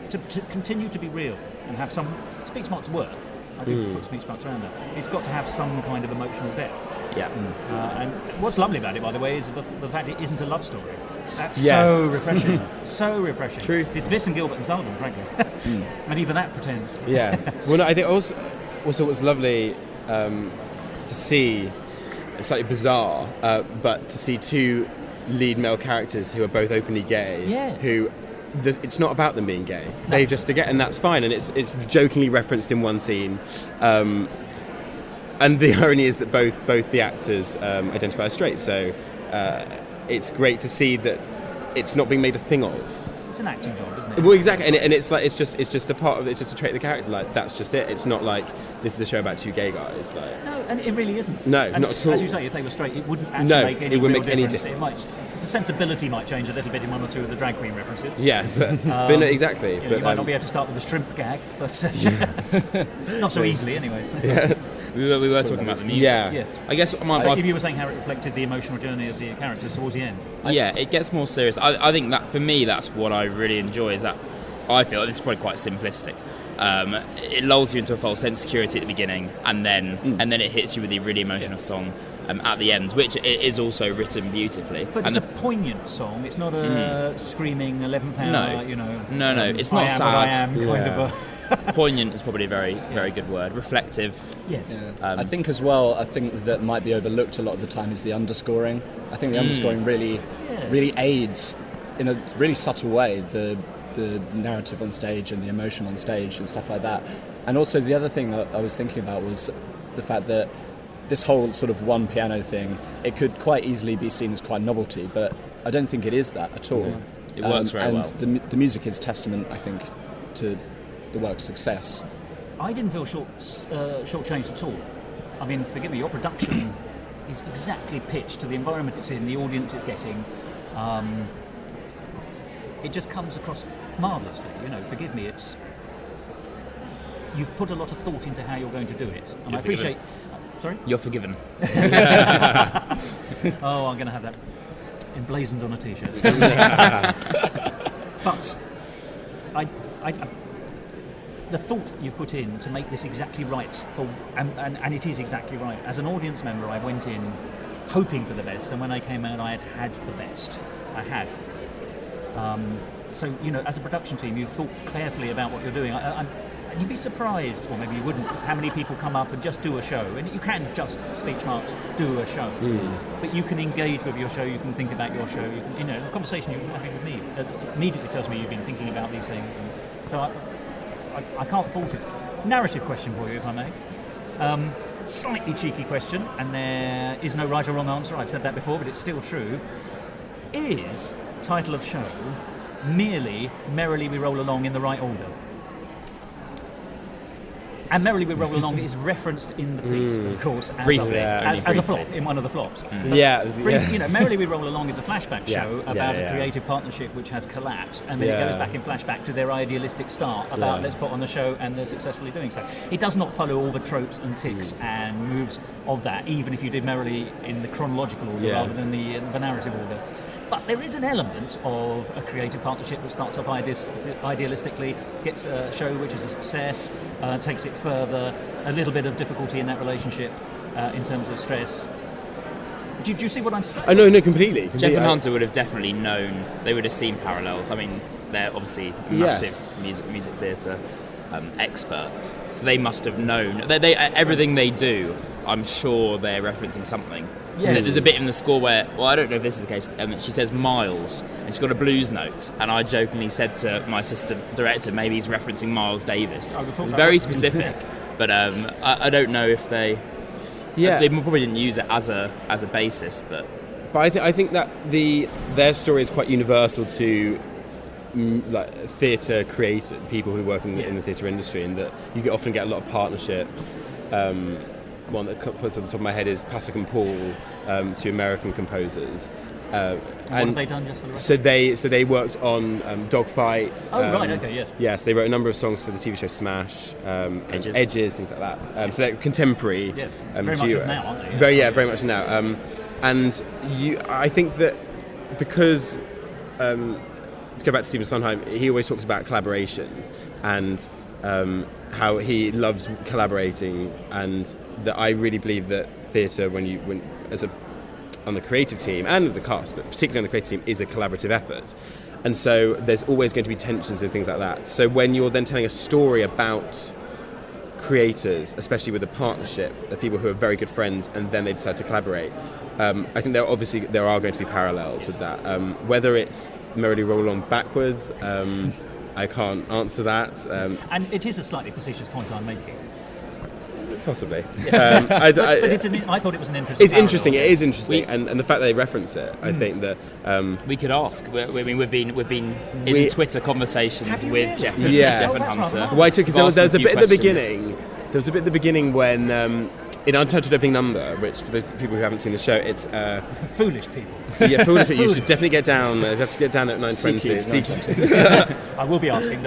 continue to be real and have some speech marks worth. I do put speech marks around that. It's got to have some kind of emotional depth. Yeah. And what's lovely about it, by the way, is the fact it isn't a love story. That's Yes. so refreshing. So refreshing. True. It's Viss and Gilbert and Sullivan, frankly. And even that pretends. Yes. Well, no, I think also what's lovely to see, it's slightly bizarre, but to see two lead male characters who are both openly gay, Yes. who it's not about them being gay. They just get, and that's fine. And it's jokingly referenced in one scene. And the irony is that both the actors identify as straight. So it's great to see that it's not being made a thing of. It's an acting job, isn't it? Well, exactly, and it's like it's just a part of it. It's just a trait of the character. Like that's just it. It's not like this is a show about two gay guys. Like No, and it really isn't. No, and not at all. As you say, if they were straight, it wouldn't actually No, make any it wouldn't real make any difference. The sensibility might change a little bit in one or two of the drag queen references. yeah, but no, exactly. You but might not be able to start with a shrimp gag, but not so easily, anyways. We were talking about the music. Yeah. Yes. I guess If you were saying how it reflected the emotional journey of the characters towards the end. yeah, it gets more serious. I think that for me, that's what I really enjoy. Is that I feel this is probably quite simplistic, It lulls you into a false sense of security at the beginning, and then it hits you with a really emotional song at the end, which is also written beautifully. But it's a poignant song. It's not a screaming 11th hour. No, it's not sad. I am kind of a. Poignant is probably a very good word. Reflective. Yes. I think as well, I think that might be overlooked a lot of the time is the underscoring. I think the underscoring really aids in a really subtle way the narrative on stage and the emotion on stage and stuff like that. And also the other thing that I was thinking about was the fact that this whole sort of one piano thing, it could quite easily be seen as quite novelty, but I don't think it is that at all. It works very well. And the music is testament, I think, to the work's success. I didn't feel shortchanged at all. I mean, forgive me, your production is exactly pitched to the environment it's in, the audience it's getting. It just comes across marvellously. Forgive me, you've put a lot of thought into how you're going to do it, and I appreciate. Sorry? You're forgiven. Oh, I'm going to have that emblazoned on a T-shirt. But the thought you put in to make this exactly right, and it is exactly right. As an audience member, I went in hoping for the best, and when I came out, I had the best. I had. So, as a production team, you've thought carefully about what you're doing. And you'd be surprised, or maybe you wouldn't, how many people come up and just do a show. And you can just, speech marks, do a show. But you can engage with your show, you can think about your show. You can, the conversation you're having with me immediately tells me you've been thinking about these things. And so I can't fault it. Narrative question for you, if I may. Slightly cheeky question, and there is no right or wrong answer. I've said that before, but it's still true. Is title of show merely Merrily We Roll Along in the right order? And Merrily We Roll Along is referenced in the piece, of course, as a flop, in one of the flops. Merrily We Roll Along is a flashback show about a creative partnership which has collapsed, and then it goes back in flashback to their idealistic start about let's put on the show, and they're successfully doing so. It does not follow all the tropes and ticks and moves of that, even if you did Merrily in the chronological order rather than the narrative order. But there is an element of a creative partnership that starts off idealistically, gets a show which is a success, takes it further, a little bit of difficulty in that relationship in terms of stress. Do you see what I'm saying? No, completely. Jeff and Hunter would have definitely known, they would have seen parallels. I mean, they're obviously massive music theatre experts, so they must have known. They everything they do, I'm sure they're referencing something. Yes. There's a bit in the score where, I don't know if this is the case, she says Miles, and she's got a blues note, and I jokingly said to my assistant director, maybe he's referencing Miles Davis. It's very specific, but I don't know if they probably didn't use it as a basis, but I think that their story is quite universal to like theatre creators, people who work in the theatre industry, and that you often get a lot of partnerships. One that puts off the top of my head is Pasek and Paul, two American composers. And what have they done just for the rest? So they worked on Dogfight. Oh, right, okay, yes. Yes, they wrote a number of songs for the TV show Smash, Edges, things like that. So they're contemporary. Yes, very much of now, aren't they? Very much now. I think that because, to go back to Stephen Sondheim, he always talks about collaboration and how he loves collaborating, and that I really believe that theatre, on the creative team and the cast, but particularly on the creative team, is a collaborative effort. And so there's always going to be tensions and things like that. So when you're then telling a story about creators, especially with a partnership of people who are very good friends and then they decide to collaborate, I think there are going to be parallels with that. Whether it's Merrily Roll Along backwards, I can't answer that. And it is a slightly facetious point I'm making. Possibly. But I thought it was an interesting. It's interesting. It is interesting, and the fact that they reference it, I think that we could ask. I mean, we've been in Twitter conversations with Jeff and Hunter. Why? Because there was a bit at the beginning. There was a bit at the beginning when. In Untitled Opening Number, which for the people who haven't seen the show, it's foolish people. Yeah, foolish people. You should definitely get down. You have to get down at 9:20. I will be asking.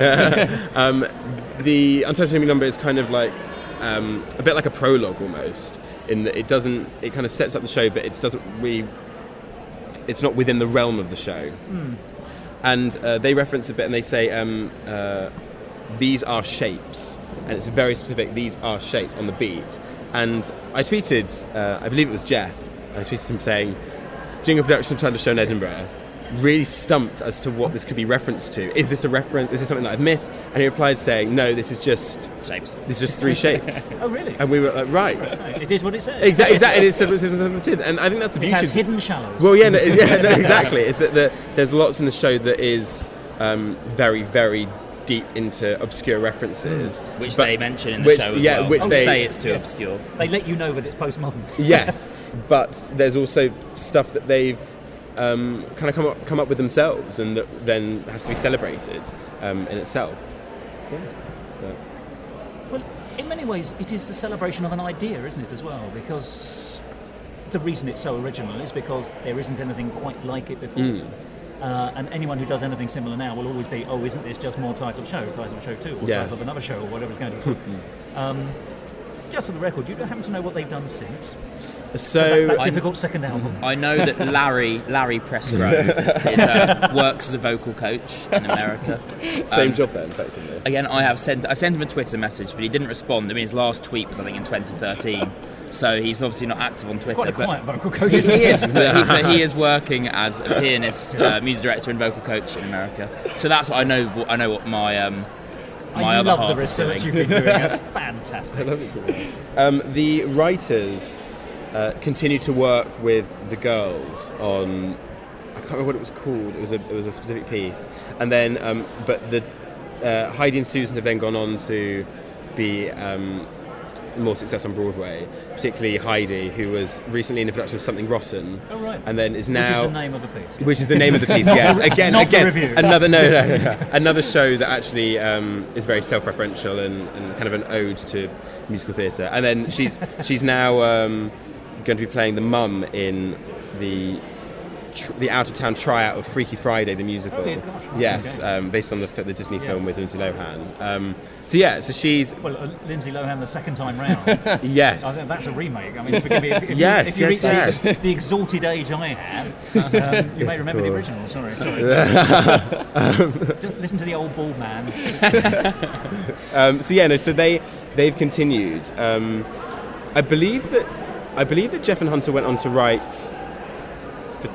The Untitled Opening Number is kind of like a bit like a prologue almost. In that it kind of sets up the show, but it's not within the realm of the show. And they reference a bit, and they say these are shapes, and it's very specific. These are shapes on the beat. And I tweeted, I believe it was Jeff. I tweeted him saying, doing a production of Title Show in Edinburgh, really stumped as to what this could be referenced to. Is this a reference? Is this something that I've missed? And he replied saying, no, this is just Shapes. This is just 3 shapes. Oh, really? And we were like, right. It is what it says. Exactly. It says, and I think that's the It beauty. has hidden shallows. Well, yeah, no, exactly. It's that there's lots in the show that is very, very deep into obscure references, Which but- they mention in the show as well. which they say it's too obscure. They let you know that it's postmodern. yes, but there's also stuff that they've kind of come up with themselves, and that then has to be celebrated in itself. So, yeah. Well, in many ways, it is the celebration of an idea, isn't it, as well? Because the reason it's so original is because there isn't anything quite like it before. And anyone who does anything similar now will always be, oh, isn't this just more Title Show 2, or Yes. Title of another show, or whatever it's going to be. Just for the record, do you happen to know what they've done since? So That difficult second album. I know that Larry Pressgrove works as a vocal coach in America. same job then, effectively. Again, I sent him a Twitter message, but he didn't respond. I mean, his last tweet was, I think, in 2013. So he's obviously not active on Twitter. Quite a but quiet vocal coach. he is, but he is working as a pianist, music director, and vocal coach in America. So that's what I know. I know what my I other love half the is research doing. you've been doing. That's fantastic. The writers continue to work with the girls on. I can't remember what it was called. It was a specific piece, and then but the Heidi and Susan have then gone on to be more success on Broadway, particularly Heidi, who was recently in a production of Something Rotten, Oh, right. and then is now. Which is the name of the piece. Which is the name of the piece, yes. Again, Not the review. another another show that actually is very self-referential and kind of an ode to musical theatre. And then she's now going to be playing the mum in the out-of-town tryout of Freaky Friday, the musical. Oh, yeah, gosh, right, yes, okay. based on the Disney film with Lindsay Lohan. So she's Well, Lindsay Lohan the second time round. yes. I think that's a remake. I mean, forgive me if Yes, you yes, reach the exalted age I have. You may remember the original. Sorry. Just listen to the old bald man. So they've continued. I believe that Jeff and Hunter went on to write for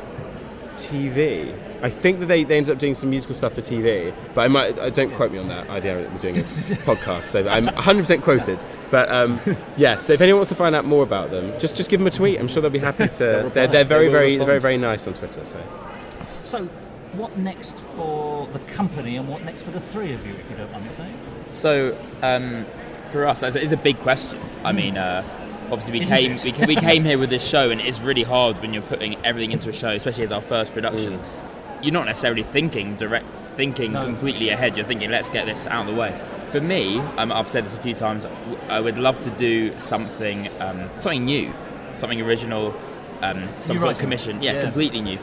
TV. I think that they ended up doing some musical stuff for TV, but don't quote me on that idea that we're doing a podcast, so I'm 100% quoted. But so if anyone wants to find out more about them, just give them a tweet. I'm sure they'll be happy to. They're very nice on Twitter. So, what next for the company, and what next for the three of you, if you don't mind me saying? So, for us, it's a big question. I mean, obviously Isn't we came here with this show, and it's really hard when you're putting everything into a show, especially as our first production. You're not necessarily thinking completely ahead. You're thinking, let's get this out of the way. For me, I've said this a few times, I would love to do something new, something original, some sort of commission. Yeah, completely new.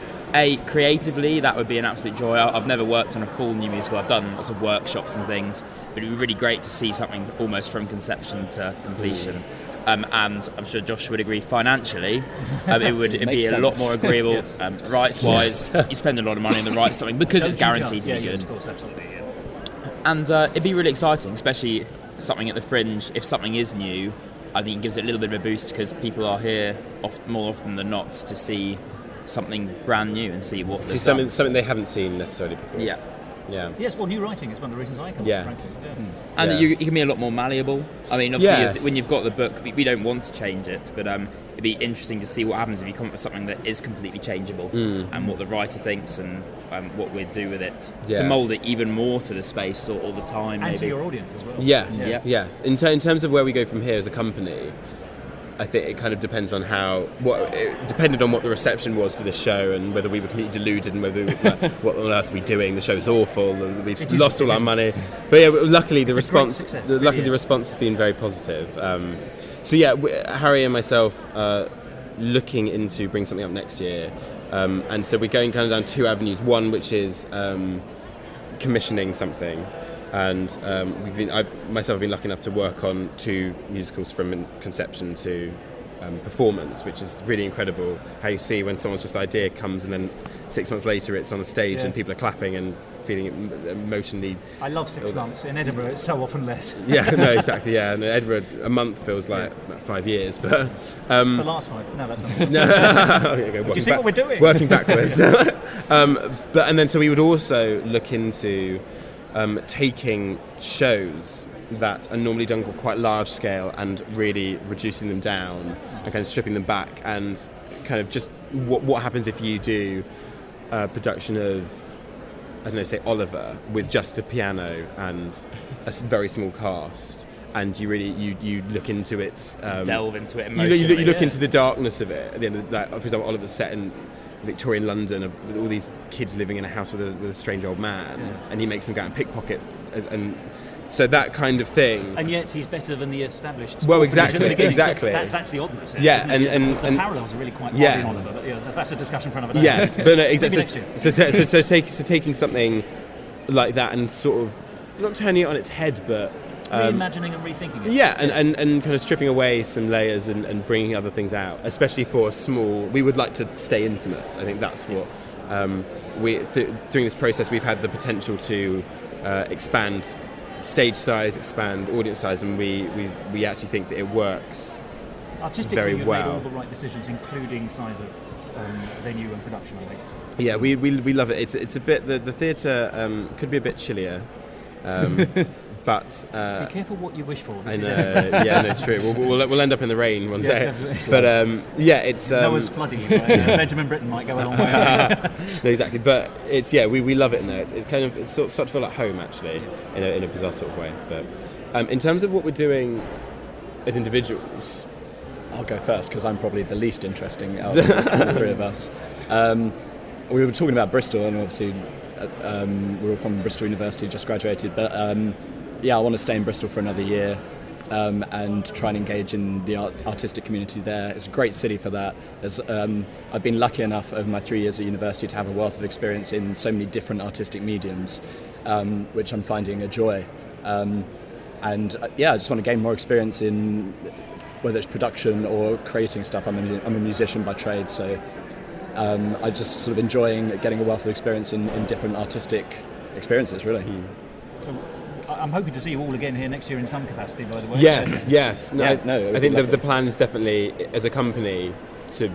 Creatively, that would be an absolute joy. I've never worked on a full new musical. I've done lots of workshops and things, but it'd be really great to see something almost from conception to completion. And I'm sure Josh would agree, financially, it'd be a lot more agreeable. Rights-wise, you spend a lot of money on the rights something because it's guaranteed to be good. Of course, absolutely. Yeah. And it'd be really exciting, especially something at the Fringe. If something is new, I think it gives it a little bit of a boost because people are here more often than not to see something brand new and see what. See something they haven't seen necessarily before. Yeah. Yeah. Yes, well, new writing is one of the reasons I come. Yes. Frankly. Yeah. And Yeah. you can be a lot more malleable. I mean, obviously, Yes. when you've got the book, we don't want to change it, but it'd be interesting to see what happens if you come up with something that is completely changeable and what the writer thinks and what we'd do with it to mould it even more to the space or the time. And maybe. to your audience as well. Yes. Yeah. Yes. In terms of where we go from here as a company, I think it kind of depends on it depended on what the reception was for this show and whether we were completely deluded and whether what on earth are we doing? The show's awful. We've lost all our money. But yeah, luckily the response has been very positive. Harry and myself are looking into bringing something up next year, and so we're going kind of down two avenues. One which is commissioning something. And I myself have been lucky enough to work on two musicals from conception to performance, which is really incredible. How you see when someone's just idea comes and then 6 months later it's on a stage and people are clapping and feeling it emotionally. I love 6 months. In Edinburgh, it's so often less. Yeah, no, exactly. Yeah, and Edinburgh, a month feels like about 5 years, but The last 5. No, that's not. do you see what we're doing? Working backwards. But and then so we would also look into taking shows that are normally done quite large scale and really reducing them down and kind of stripping them back, and kind of just what happens if you do a production of, I don't know, say Oliver with just a piano and a very small cast, and you really you look into its delve into it emotionally. You look into the darkness of it at the end of that. For example, Oliver's set in Victorian London with all these kids living in a house with a strange old man, and he makes them go out and pickpocket, and so that kind of thing. And yet he's better than the established. Well, exactly. So that's the oddness. Yeah, isn't it? and the parallels are really quite odd in Oliver. But yeah, that's a discussion for another day. Yes, but no, exactly. Maybe So taking something like that and sort of not turning it on its head, but reimagining and rethinking it. Yeah, and kind of stripping away some layers and bringing other things out, especially for a small. We would like to stay intimate. I think that's what during this process we've had the potential to expand stage size, expand audience size, and we actually think that it works artistically very you've well. made all the right decisions, including size of venue and production, I think. Yeah, we love it. It's a bit the theatre could be a bit chillier, but be careful what you wish for. I know, yeah, no, true. We'll end up in the rain one day. Absolutely. But yeah, it's Noah's flooding. Benjamin Britten might go a long way. No, exactly. But it's we love it in there. It's kind of it's sort of feel like home actually in a bizarre sort of way. But in terms of what we're doing as individuals. I'll go first because I'm probably the least interesting out of the three of us. We were talking about Bristol, and obviously we're all from Bristol University, just graduated. But I want to stay in Bristol for another year and try and engage in the artistic community there. It's a great city for that. I've been lucky enough over my 3 years at university to have a wealth of experience in so many different artistic mediums, which I'm finding a joy. I just want to gain more experience in whether it's production or creating stuff. I'm a musician by trade, so I just sort of enjoying getting a wealth of experience in different artistic experiences, really. So I'm hoping to see you all again here next year in some capacity, by the way. Yes. No, I think the plan is definitely, as a company, to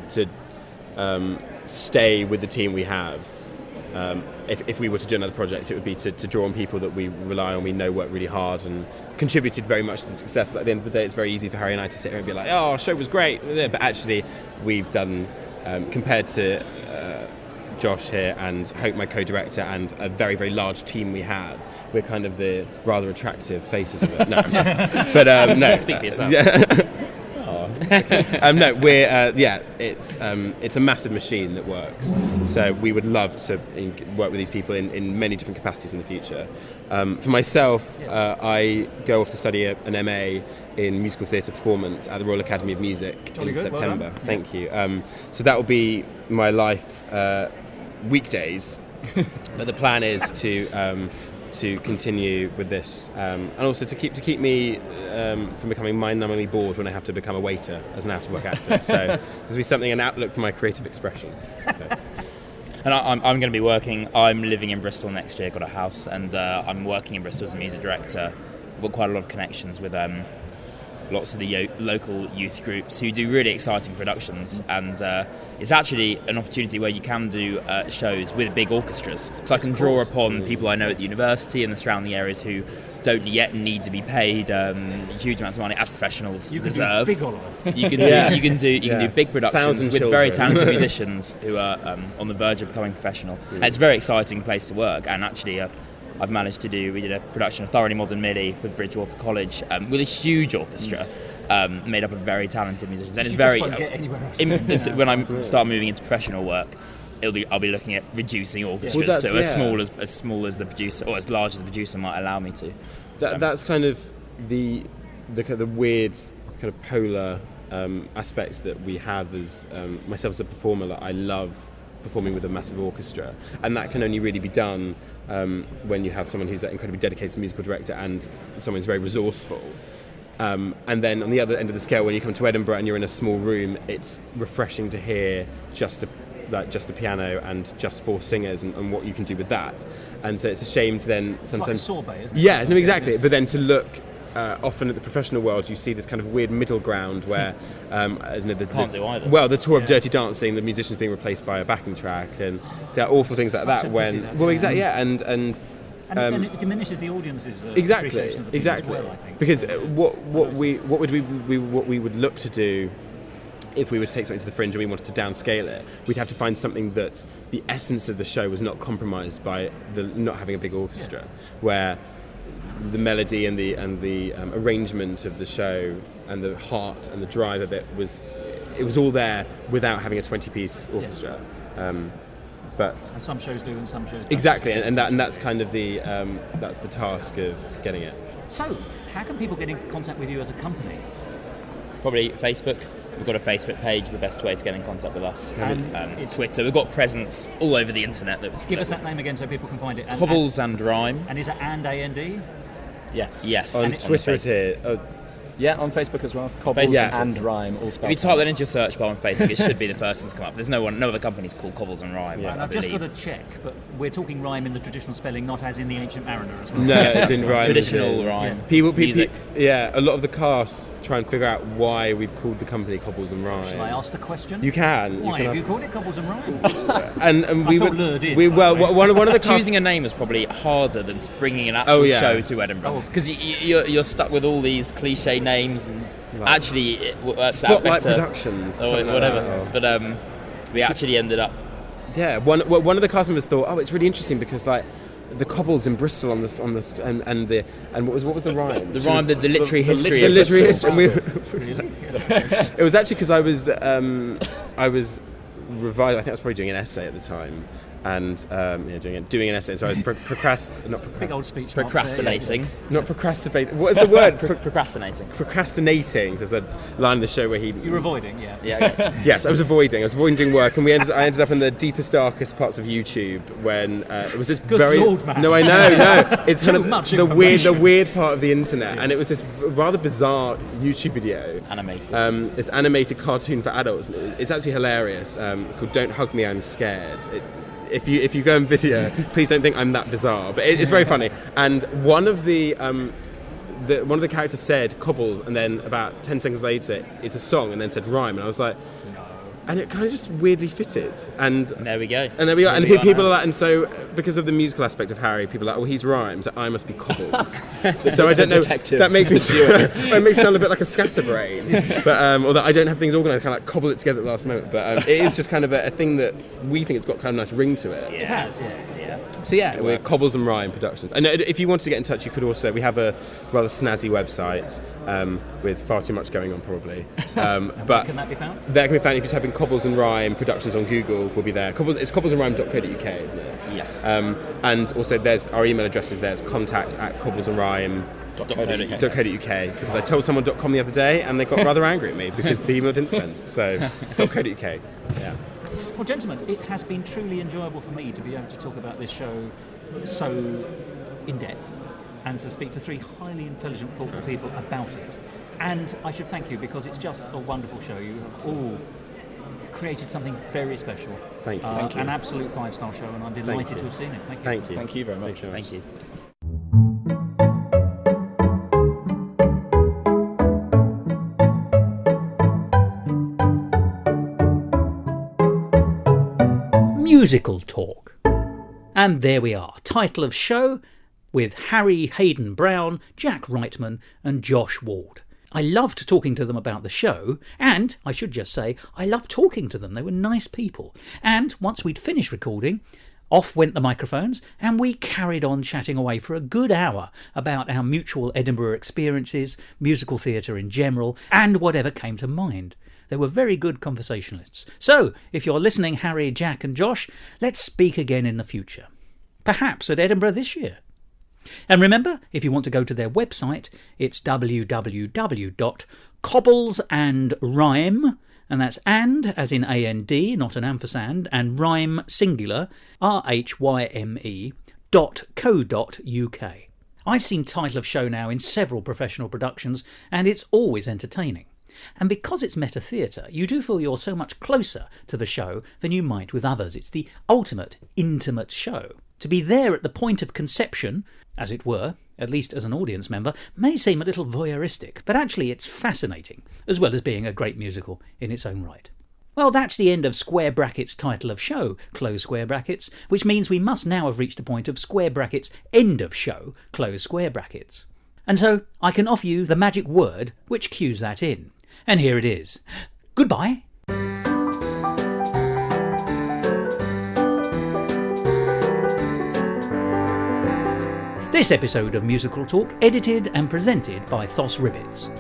stay with the team we have. If we were to do another project, it would be to draw on people that we rely on, we know work really hard and contributed very much to the success. At the end of the day, it's very easy for Harry and I to sit here and be like, oh, our show was great, but actually we've done, compared to Josh here and Hope, my co-director, and a very, very large team we have, we're kind of the rather attractive faces of it. No, but no. Speak for yourself. No, we're it's a massive machine that works. So we would love to work with these people in many different capacities in the future. For myself, I go off to study an MA in musical theatre performance at the Royal Academy of Music in September. Well, thank you. So that will be my life weekdays, but the plan is to continue with this, and also to keep me from becoming mind-numbingly bored when I have to become a waiter as an out-of-work actor. So this will be an outlook for my creative expression. So. And I'm going to be working. I'm living in Bristol next year. Got a house, and I'm working in Bristol as a music director. I've got quite a lot of connections with lots of the local youth groups who do really exciting productions, and it's actually an opportunity where you can do shows with big orchestras. So I can draw upon people I know at the university and the surrounding areas who don't yet need to be paid huge amounts of money as professionals deserve. You can do big productions with very talented musicians who are on the verge of becoming professional. And it's a very exciting place to work, and actually we did a production of Thoroughly Modern Millie with Bridgewater College with a huge orchestra made up of very talented musicians. And it's very when I start moving into professional work, I'll be looking at reducing orchestras to as small as the producer, or as large as the producer might allow me to. That's kind of the weird kind of polar aspects that we have as myself as a performer. That I love performing with a massive orchestra, and that can only really be done when you have someone who's incredibly dedicated as a musical director and someone who's very resourceful. And then on the other end of the scale, when you come to Edinburgh and you're in a small room, it's refreshing to hear just a piano and just 4 singers and what you can do with that. And so it's a shame to then sometimes... It's like a sorbet, isn't it? Yeah, no, exactly. But then to look often at the professional world, you see this kind of weird middle ground where Can't do either. Well, the tour of Dirty Dancing, the musicians being replaced by a backing track, and there are awful things like Such that. a When pity that, well, yeah. exactly, yeah, and And it diminishes the audience's exactly, appreciation of the piece exactly. as well, I think. Because what we would look to do if we were to take something to the Fringe and we wanted to downscale it, we'd have to find something that the essence of the show was not compromised by the not having a big orchestra, where the melody and the arrangement of the show and the heart and the drive of it was all there without having a 20-piece orchestra. But And some shows do, and some shows don't. exactly, and that's kind of that's the task of getting it. So, how can people get in contact with you as a company? Probably Facebook. We've got a Facebook page, the best way to get in contact with us. And it's- Twitter. We've got presence all over the internet. Give us that name again so people can find it. And, Cobbles and Rhyme. And is it AND? Yes. Yes. On the Twitter it Facebook. is. Yeah, on Facebook as well. Cobbles Yeah. and Rhyme, all If spelled you type that into your search bar on Facebook, it should be the first thing to come up. There's no other companies called Cobbles and Rhyme. Yeah. And I I've just believe. got to check, but we're talking rhyme in the traditional spelling, not as in the Ancient Mariner as well. No, it's in rhyme. Traditional too. rhyme. People, music. yeah, a lot of the cast try and figure out why we've called the company Cobbles and Rhyme. Shall I ask the question? You can. Why you have can you ask, called it Cobbles and Rhyme? and we I felt would. lured in, We, by well, the way. one of the cast. Choosing a name is probably harder than bringing an actual Oh, yeah. show to Edinburgh Oh. because you're stuck with all these cliche names and actually it works out Spotlight better. Productions, or something like whatever. that. But we actually ended up. Yeah, one of the cast members thought, oh, it's really interesting because like the cobbles in Bristol and what was the rhyme? The rhyme, the literary history. The of literary Bristol. history. It was actually because I was revising. I think I was probably doing an essay at the time, and doing an essay. And so I was Big old speech. Procrastinating. not procrastinating. What is the word? Procrastinating. Procrastinating. There's a line in the show where he. You were avoiding, yeah. Yeah. Yes, I was avoiding doing work, and I ended up in the deepest, darkest parts of YouTube when it was this very. Lord, man. No, I know, no. It's kind Too of much the information. weird part of the internet, and it was this rather bizarre YouTube video. Animated. It's animated cartoon for adults. It's actually hilarious. It's called "Don't Hug Me, I'm Scared." If you go on video, please don't think I'm that bizarre, but it's very funny. And one of the characters said cobbles, and then about 10 seconds later, it's a song, and then said rhyme, and I was like, and it kind of just weirdly fitted. And There we go. and there we are. And There we people now. are like, and so because of the musical aspect of Harry, people are like, oh, he's rhyme, so I must be cobbles. So I don't know. detective. That makes me it makes me sound a bit like a scatterbrain. But although I don't have things organised, kind of like cobble it together at the last moment. But it is just kind of a thing that we think it's got kind of a nice ring to it. It has, yeah. So yeah, we're works. Cobbles and Rhyme Productions. And if you wanted to get in touch, you could also. We have a rather snazzy website with far too much going on, probably. But Can that be found? that can be found if you type in Cobbles and Rhyme Productions on Google. We'll be there. It's cobblesandrhyme.co.uk, isn't it? Yes. And also, there's our email address is there. It's contact@cobblesandrhyme.co.uk because I told someone .com the other day and they got rather angry at me because the email didn't send. So .co.uk. Yeah. Well, gentlemen, it has been truly enjoyable for me to be able to talk about this show so in depth and to speak to 3 highly intelligent, thoughtful people about it. And I should thank you because it's just a wonderful show. You have all created something very special. Thank you. Thank you. An absolute 5-star show, and I'm delighted you. to have seen it. Thank you. Thank you. Thank you very much. Thanks so much. Thank you. Musical Talk. And there we are, title of show with Harry Hayden Brown, Jack Reitman and Josh Ward. I loved talking to them about the show, and I should just say, I loved talking to them. They were nice people. And once we'd finished recording, off went the microphones, and we carried on chatting away for a good hour about our mutual Edinburgh experiences, musical theatre in general, and whatever came to mind. They were very good conversationalists. So, if you're listening, Harry, Jack and Josh, let's speak again in the future. Perhaps at Edinburgh this year. And remember, if you want to go to their website, it's www.cobblesandrhyme, and that's and, as in A-N-D, not an ampersand, and rhyme singular, R-H-Y-M-E, .co.uk. I've seen Title of Show now in several professional productions, and it's always entertaining. And because it's meta theatre, you do feel you're so much closer to the show than you might with others. It's the ultimate intimate show. To be there at the point of conception, as it were, at least as an audience member, may seem a little voyeuristic, but actually it's fascinating, as well as being a great musical in its own right. Well, that's the end of square brackets Title of Show, close square brackets, which means we must now have reached a point of square brackets end of show, close square brackets. And so I can offer you the magic word which cues that in. And here it is. Goodbye. This episode of Musical Talk edited and presented by Thos Ribbits.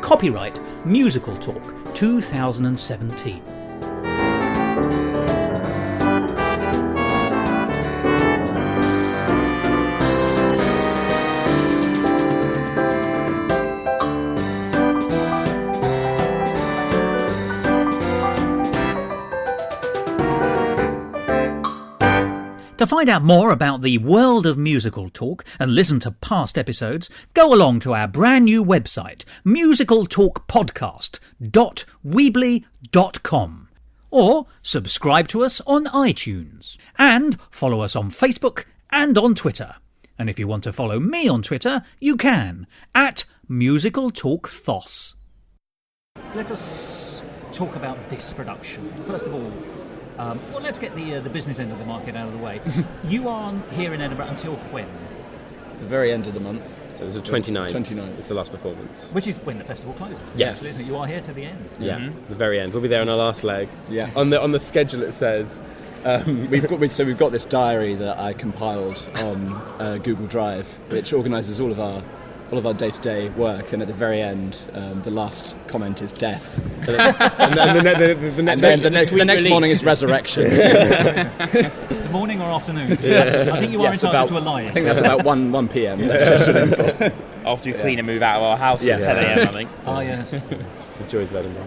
Copyright Musical Talk 2017. To find out more about the world of Musical Talk and listen to past episodes, go along to our brand new website, musicaltalkpodcast.weebly.com, or subscribe to us on iTunes, and follow us on Facebook and on Twitter. And if you want to follow me on Twitter, you can, at musicaltalkthos. Let us talk about this production. First of all, well, let's get the business end of the market out of the way. You aren't here in Edinburgh until when? The very end of the month. So it was the 29th. 29th. It's the last performance. Which is when the festival closes. Yes. Isn't it? You are here to the end. Yeah, the very end. We'll be there on our last legs. Yeah. On the schedule it says... We've got this diary that I compiled on Google Drive, which organises all of our day-to-day work, and at the very end, the last comment is death, and the next morning is resurrection. The morning or afternoon? I think you are entitled to a lie. I think that's about 1 p.m. That's scheduled in for. After we clean and move out of our house Yes. at 10 a.m, I think. Oh, yes. The joys of Edinburgh.